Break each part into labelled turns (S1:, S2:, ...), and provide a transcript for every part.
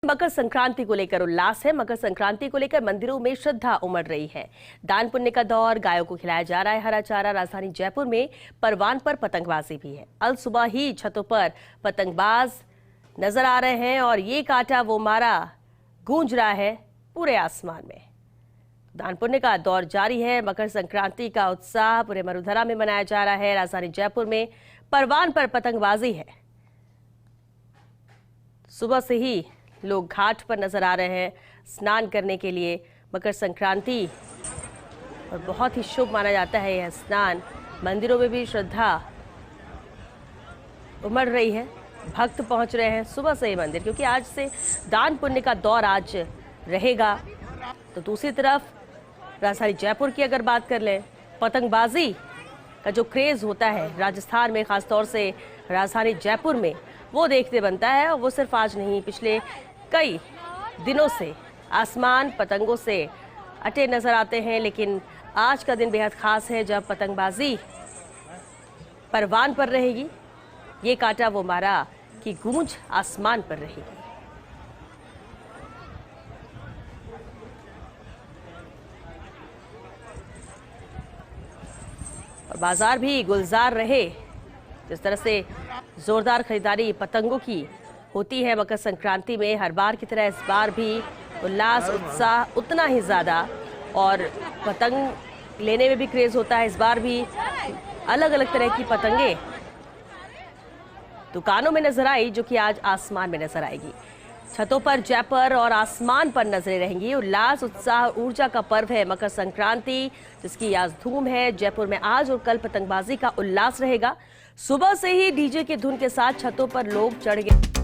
S1: मकर संक्रांति को लेकर उल्लास है। मकर संक्रांति को लेकर मंदिरों में श्रद्धा उमड़ रही है। दान पुण्य का दौर, गायों को खिलाया जा रहा है हरा चारा। राजधानी जयपुर में परवान पर पतंगबाजी भी है। अल सुबह ही छतों पर पतंगबाज नजर आ रहे हैं और ये काटा वो मारा गूंज रहा है पूरे आसमान में। दान पुण्य का दौर जारी है। मकर संक्रांति का उत्साह पूरे मरुधरा में मनाया जा रहा है। राजधानी जयपुर में परवान पर पतंगबाजी है। सुबह से ही लोग घाट पर नजर आ रहे हैं स्नान करने के लिए। मकर संक्रांति और बहुत ही शुभ माना जाता है यह स्नान। मंदिरों में भी श्रद्धा उमड़ रही है। भक्त पहुंच रहे हैं सुबह से ही मंदिर, क्योंकि आज से दान पुण्य का दौर आज रहेगा। तो दूसरी तरफ राजधानी जयपुर की अगर बात कर लें, पतंगबाजी का जो क्रेज होता है राजस्थान में, खासतौर से राजधानी जयपुर में, वो देखते बनता है। और वो सिर्फ आज नहीं, पिछले कई दिनों से आसमान पतंगों से अटे नजर आते हैं। लेकिन आज का दिन बेहद खास है जब पतंगबाजी परवान पर रहेगी। ये काटा वो मारा की गूंज आसमान पर रहेगी। और बाजार भी गुलजार रहे। जिस तरह से जोरदार खरीदारी पतंगों की होती है मकर संक्रांति में, हर बार की तरह इस बार भी उल्लास उत्साह उतना ही ज्यादा। और पतंग लेने में भी क्रेज होता है। इस बार भी अलग अलग तरह की पतंगे दुकानों में नजर आई, जो कि आज आसमान में नजर आएगी। छतों पर जयपुर और आसमान पर नजरें रहेंगी। उल्लास उत्साह ऊर्जा का पर्व है मकर संक्रांति, जिसकी आज धूम है। जयपुर में आज और कल पतंगबाजी का उल्लास रहेगा। सुबह से ही डीजे की धुन के साथ छतों पर लोग चढ़ गए।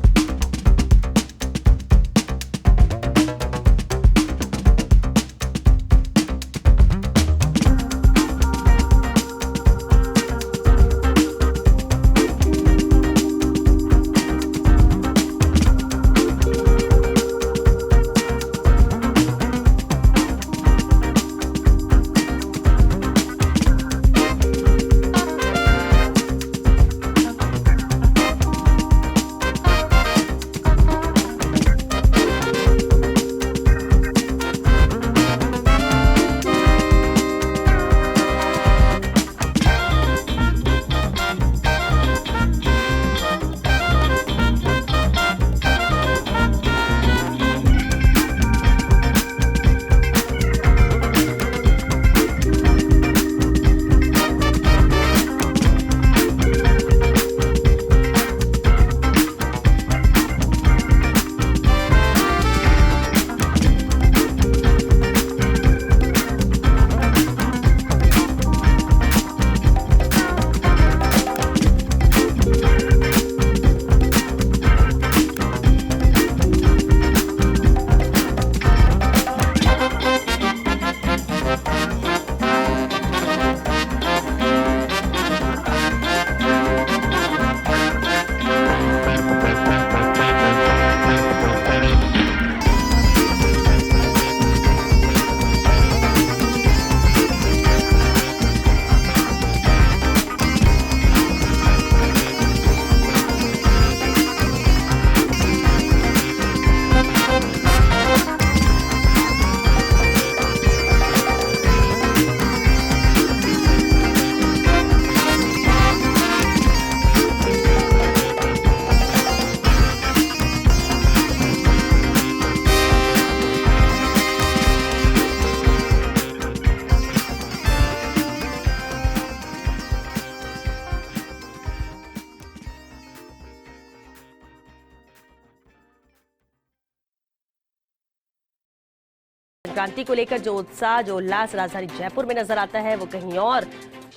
S1: संक्रांति को लेकर जो उत्साह, जो उल्लास राजधानी जयपुर में नजर आता है, वो कहीं और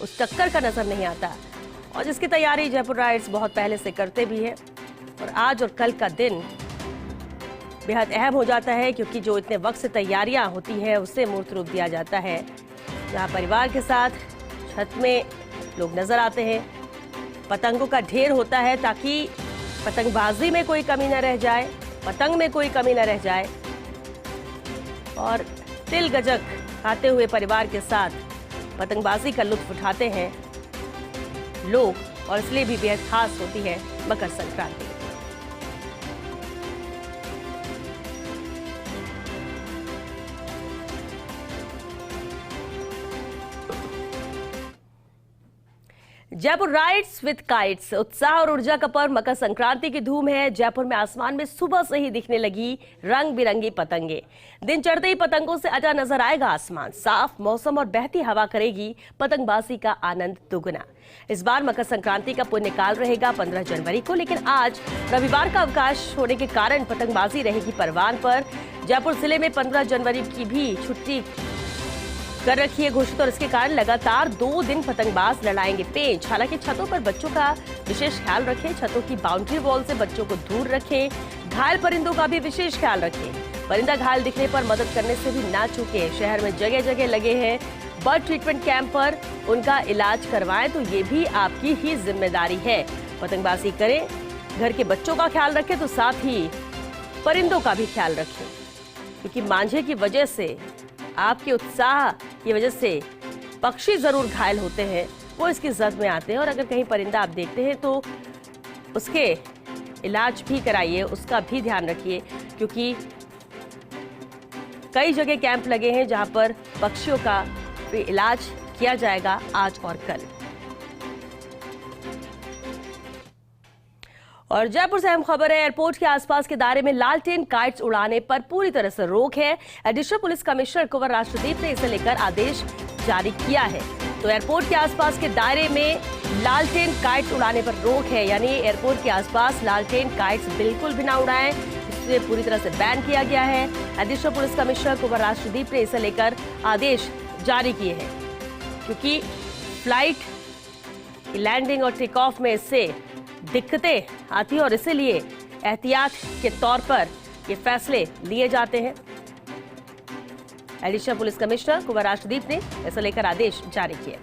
S1: उस टक्कर का नजर नहीं आता। और जिसकी तैयारी जयपुर राइड्स बहुत पहले से करते भी है। और आज और कल का दिन बेहद अहम हो जाता है, क्योंकि जो इतने वक्त से तैयारियां होती हैं उसे मूर्त रूप दिया जाता है। जहां परिवार के साथ छत में लोग नजर आते हैं, पतंगों का ढेर होता है ताकि पतंगबाजी में कोई कमी न रह जाए, पतंग में कोई कमी न रह जाए। और तिल गजक खाते हुए परिवार के साथ पतंगबाजी का लुत्फ उठाते हैं लोग, और इसलिए भी बेहद खास होती है Makar Sankranti. Jaipur rides with kites, उत्साह और ऊर्जा का पर्व मकर संक्रांति की धूम है। जयपुर में आसमान में सुबह से ही दिखने लगी रंग बिरंगी पतंगे। दिन चढ़ते ही पतंगों से अटा नजर आएगा आसमान। साफ मौसम और बहती हवा करेगी पतंगबाजी का आनंद दुगना। इस बार मकर संक्रांति का पुण्य काल रहेगा 15 जनवरी को, लेकिन आज रविवार का अवकाश होने के कारण पतंगबाजी रहेगी परवान पर। जयपुर जिले में 15 जनवरी की भी छुट्टी कर रखी है घोषित और इसके कारण लगातार 2 दिन पतंगबाज लड़ाएंगे पेंच। हालांकि छतों पर बच्चों का विशेष ख्याल रखें, छतों की बाउंड्री वॉल से बच्चों को दूर रखें। घायल परिंदों का भी विशेष ख्याल रखें। परिंदा घायल दिखने पर मदद करने से भी ना चूकें। शहर में जगह जगह लगे हैं बर्ड ट्रीटमेंट कैंप पर, उनका इलाज करवाएं तो ये भी आपकी ही जिम्मेदारी है। पतंगबाजी करें, घर के बच्चों का ख्याल रखें तो साथ ही परिंदों का भी ख्याल रखें, क्योंकि मांझे की वजह से, आपके उत्साह की वजह से पक्षी जरूर घायल होते हैं, वो इसकी जद में आते हैं। और अगर कहीं परिंदा आप देखते हैं तो उसके इलाज भी कराइए, उसका भी ध्यान रखिए, क्योंकि कई जगह कैंप लगे हैं जहां पर पक्षियों का भी इलाज किया जाएगा आज और कल। और जयपुर से अहम खबर है, एयरपोर्ट के आसपास के दायरे में लालटेन काइट्स उड़ाने पर पूरी तरह से रोक है। एडिशनल पुलिस कमिश्नर कुंवर राष्ट्रदीप ने इसे लेकर आदेश जारी किया है। तो एयरपोर्ट के आसपास के दायरे में लालटेन काइट्स उड़ाने पर रोक है, यानी एयरपोर्ट के आसपास लालटेन काइट्स बिल्कुल भी ना उड़ाएं, इसे पूरी तरह से बैन किया गया है। एडिशनल पुलिस कमिश्नर कुंवर राष्ट्रदीप ने इसे लेकर आदेश जारी किए हैं, क्योंकि फ्लाइट की लैंडिंग और टेक ऑफ में इससे दिक्कतें आती है और इसीलिए एहतियात के तौर पर ये फैसले लिए जाते हैं। एडिशनल पुलिस कमिश्नर कुंवर राष्ट्रदीप ने इसे लेकर आदेश जारी किए।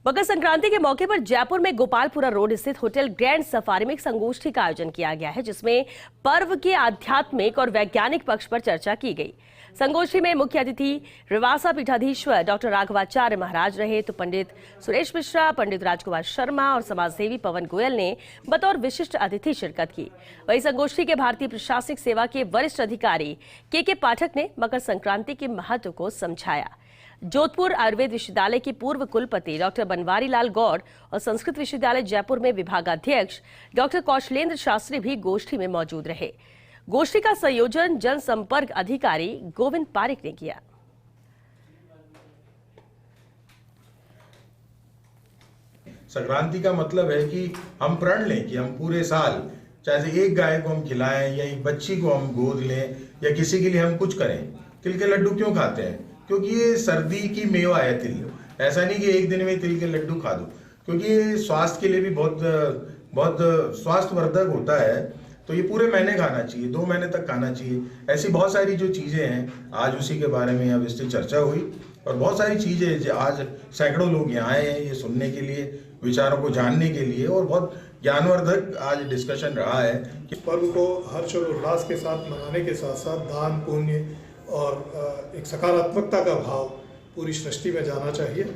S1: मकर संक्रांति के मौके पर जयपुर में गोपालपुरा रोड स्थित होटल ग्रैंड सफारी में एक संगोष्ठी का आयोजन किया गया है, जिसमें पर्व के आध्यात्मिक और वैज्ञानिक पक्ष पर चर्चा की गई। संगोष्ठी में मुख्य अतिथि रिवासा पीठाधीश्वर डॉक्टर राघवाचार्य महाराज रहे, तो पंडित सुरेश मिश्रा, पंडित राजकुमार शर्मा और समाजसेवी पवन गोयल ने बतौर विशिष्ट अतिथि शिरकत की। वहीं संगोष्ठी के भारतीय प्रशासनिक सेवा के वरिष्ठ अधिकारी के पाठक ने मकर संक्रांति के महत्व को समझाया। जोधपुर आयुर्वेद विश्वविद्यालय के पूर्व कुलपति डॉक्टर बनवारी लाल गौड़ और संस्कृत विश्वविद्यालय जयपुर में विभागाध्यक्ष डॉक्टर कौशलेंद्र शास्त्री भी गोष्ठी में मौजूद रहे। गोष्ठी का संयोजन जनसंपर्क अधिकारी गोविंद पारिक ने किया।
S2: संक्रांति का मतलब है कि हम प्रण लें कि हम पूरे साल, चाहे एक गाय को हम खिलाएं या एक बच्ची को हम गोद लें या किसी के लिए हम कुछ करें। तिल के लड्डू क्यों खाते हैं? क्योंकि ये सर्दी की मेवा है तिल। ऐसा नहीं कि एक दिन में तिल के लड्डू खा दो, क्योंकि ये स्वास्थ्य के लिए भी बहुत स्वास्थ्यवर्धक होता है। तो ये पूरे महीने खाना चाहिए, 2 महीने तक खाना चाहिए। ऐसी बहुत सारी जो चीज़ें हैं, आज उसी के बारे में यहाँ विस्तृत चर्चा हुई और बहुत सारी चीज़ें आज सैकड़ों लोग यहाँ आए हैं ये सुनने के लिए, विचारों को जानने के लिए, और बहुत ज्ञानवर्धक आज डिस्कशन रहा है।
S3: कि पर्व को हर्ष और उल्लास के साथ मनाने के साथ साथ दान पुण्य और एक सकारात्मकता का भाव पूरी सृष्टि में जाना चाहिए।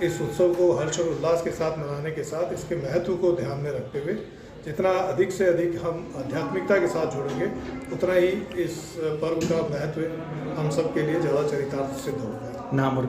S3: इस उत्सव को हर्ष और उल्लास के साथ मनाने के साथ इसके महत्व को ध्यान में रखते हुए जितना अधिक से अधिक हम आध्यात्मिकता के साथ जुड़ेंगे, उतना ही इस पर्व का महत्व हम सब के लिए ज़्यादा चरितार्थ सिद्ध होगा।
S4: नाम और